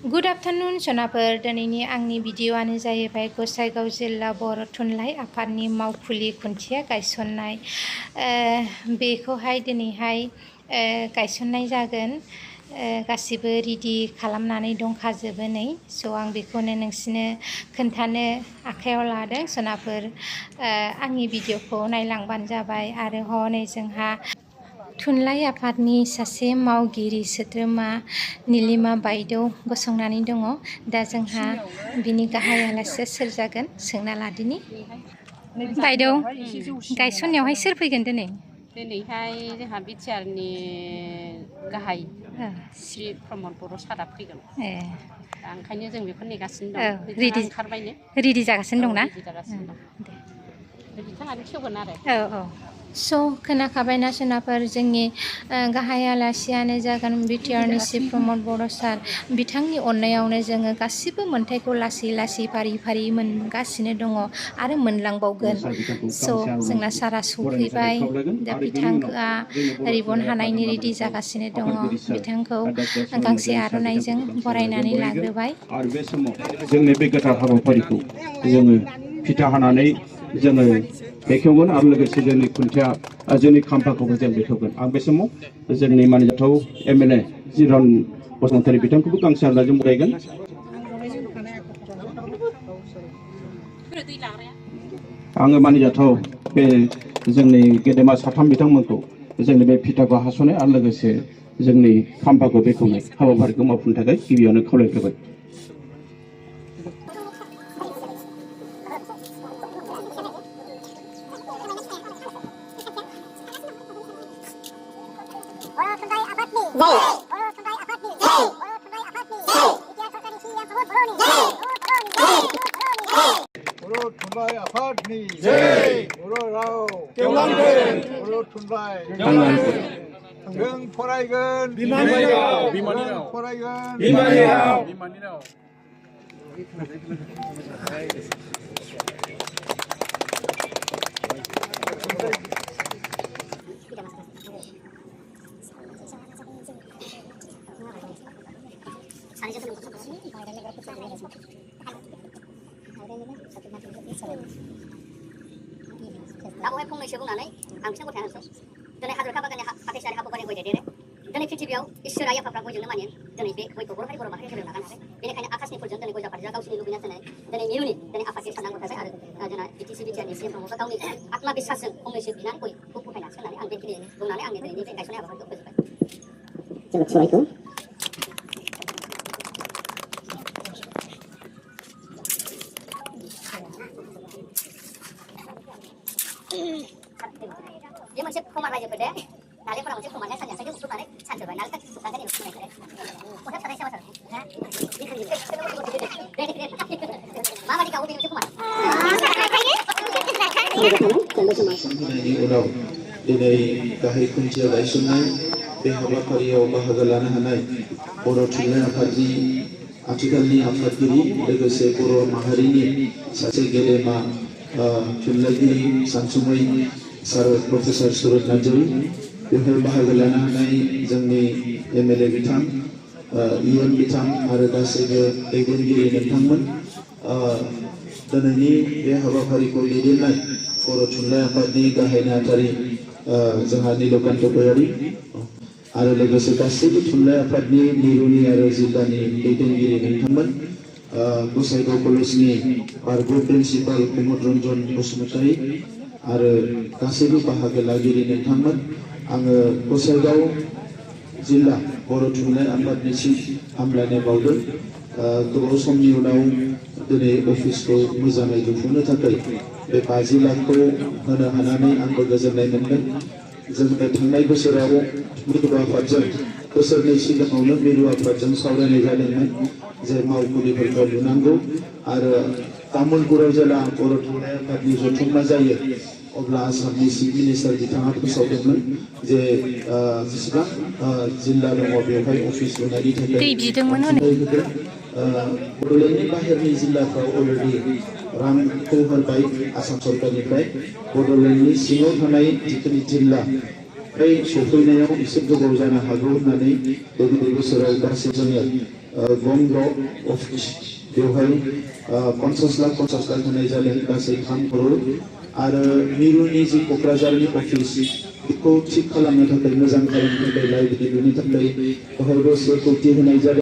Good afternoon सनाफोर दिनैनि आंनि भिडिअ'आनो जाहैबाय गसाइगाव जिल्ला बर' थुनलाइ आफादनि मावखुलि खुन्थिया गायसननाय बेखौहाय दिनैहाय गायसननाय जागोन गासिबो रेडि खालामनानै दंखाजोबो नै स' आं बेखौनो नोंसिनो खोन्थानो आखायाव लादों सनाफोर आंनि भिडिअ'खौ नायलांबानो जाबाय आरो हनै जोंहा थुनलाइ आफादनि सासे मावगिरि सोद्रोमा निलिमा बायदेव गसंनानै दङ दा जोंहा बिनि गाहाय आलासिया सोर जागोन सोंना लादिनि बायदेव गायसननायावहाय सोर फैगोन दिनैहाय जोंहा बिटिआरनि गाहाय श्री प्रमद बर' सारा फैगोन दा ओंखायनो जों बेखौ नेगासिनो दं रेडि जागासिनो दंना दे बिथाङानो खेवगोन आरो औ स' खोनाखाबायना सोनाफोर जोंनि गाहाय आलासियानो जागोन बिटिआरनि श्री प्रमद बर' सार बिथांनि अननायावनो जोङो गासिबो मोन्थाइखौ लासै लासै फारि फारि मोनगासिनो दङ आरो मोनलांबावगोन स' जोंना सारा सफैबाय दा बिथांआ रिबन हानायनि रेडि जागासिनो दङ बिथांखौ गांसे आर'नाइजों बरायनानै लाग्रोबाय आरो बे समाव जोंनि बे गोथार हाबाफारिखौ जोङो फिथा हानानै जोङो बेखेवगोन आरो लोगोसे जोंनि खुन्थिया जोंनि खाम्फाखौबो जों बेखेवगोन आं बे समाव जोंनि मानजाथाव एमएलए जिरन बसुमतारी बिथांखौबो गांसे आर'नाइजों बरायगोन आङो मानिजाथाव बे जोंनि गेदेमा साथाम बिथांमोनखौ जोंनि बे फिथाखौ हास'नाय आरो लोगोसे जोंनि खाम्फाखौ बेखेवनाय हाबाफारिखौ मावफुंनो थाखाय गिबियावनो खावलायग्रोबाय बर' थुनलाइ आफादनि जय बर' राव गेवलांगोन बर' थुनलाइ जों फरायगोन बिमानि राव फरायगोन बिमानि राव दा बहाय फंनैसो बुंनानै आं बिसोर गथाय होनोसै दिनै हाजरखा बागाननि फाथैसारि हाबाफारि गय देदेरो दिनै पृथिबियाव इसोरा आफाफ्रा गयजोंनो मानियो दिनै बे गयखौ बर' हारि बर' माहारि सोलोंनो नागारनानै बेनिखायनो आकाशनिफोरजों दिनै गय जाफारिया गावसिनि लुबैना दिनै मिरुनि दिनै आफादनि साननांगौ थाबाय आरो जोंना बिटिसि बिटिआरनि सिएम प्रमदआ गावनि आत्मा बिश्वासजों फंनैसो बिनानै गयखौ गथायना सोनानै आं बेखिनि बुंनानै आंनि दिनैनि बे गायसननाय हाबाफारिखौ फोजोबबाय ये मोनसे खमा रायजोफोर दे नालेंखरा मोनसे खमाने सानजा साइडजों उखुनानै सानजोबाय नालेंखर सुखांनानै उखुनाय खथा थानाय साबा सार माबादि गावो बे मोनसे खमा उनाव दिनै गाहाय खुन्थिया गायसननाय बे हाबाफारियाव बाहागो लानो हानाय बर' थुनलाइ आफादनि आथिखालनि आफादगिरि लोगोसे बर' माहारिनि सासे गेदेमा थुनलाइगिरि सानसुमै सार प्रफेसर सुरत नार्जारी बेवहाय बाहागो लानो हानाय जोंनि एमएलए बिथां इउएन बिथां आरो गासैबो दैदेनगिरि नोंथांमोन दिनैनि बे हाबाफारिखौ दैदेननाय बर' थुनलाइ आफादनि गाहाय नेहाथारि जोंहा नीलकान्त गयारी आरो लोगोसे गासैबो थुनलाइ आफादनि मिरुनि आरो जिल्लानि दैदेनगिरि नोंथांमोन गसाइगाव कलेजनि बारग' प्रिन्सिपाल कुमुद रन्जन बसुमतारी आरो गासैबो बाहागो लागिरि नोंथांमोन आङो गसाइगाव जिल्ला बर' थुनलाइ आफादनिसिम हामलायनाय बावदों गोबाव समनि उनाव दिनै अफिसखौ मोजाङै लुफुंनो थाखाय बे 50 लाखखौ होनो हानानै आंबो गोजोननाय मोनदों जोङो थांनाय बोसोराव मिरु आफादजों बोसोरनै सिगाङावनो मिरु आफादजों सावरायनाय जादोंमोन जे मावखुलिफोरखौ लुनांगौ आरो तामुलपुराव जेला बर' थुनलाइ आफादनि जथुम्मा जायो अब्ला आसामनि चिफ मिनिस्टार बिथाङा फोसावदोंमोन जे जेसेबां जिल्ला दङ बेवहाय अफिस लुनायनि थाखाय बड'लेण्डनि बाहेरनि जिल्लाफ्राव अलरेडि रांखौ होबाय आसाम सरकारनिफ्राय बड'लेण्डनि सिङाव थानाय जिखिनि जिल्ला बै सफैनायाव एसे गोबाव जानो हागौ होननानै बे बोसोराव गासै जोङो गंग अफिस बेवहाय 50 लाख होनाय जादों गासै 3 करोड़ आरो मिरुनि जि क'क्राझारनि अफिस बेखौ थिक खालामनो थाखाय मोजां खालामनो थाखाय लाइब्रेरिनि थाखाय बेवहायबो 1 कोटि होनाय जादों।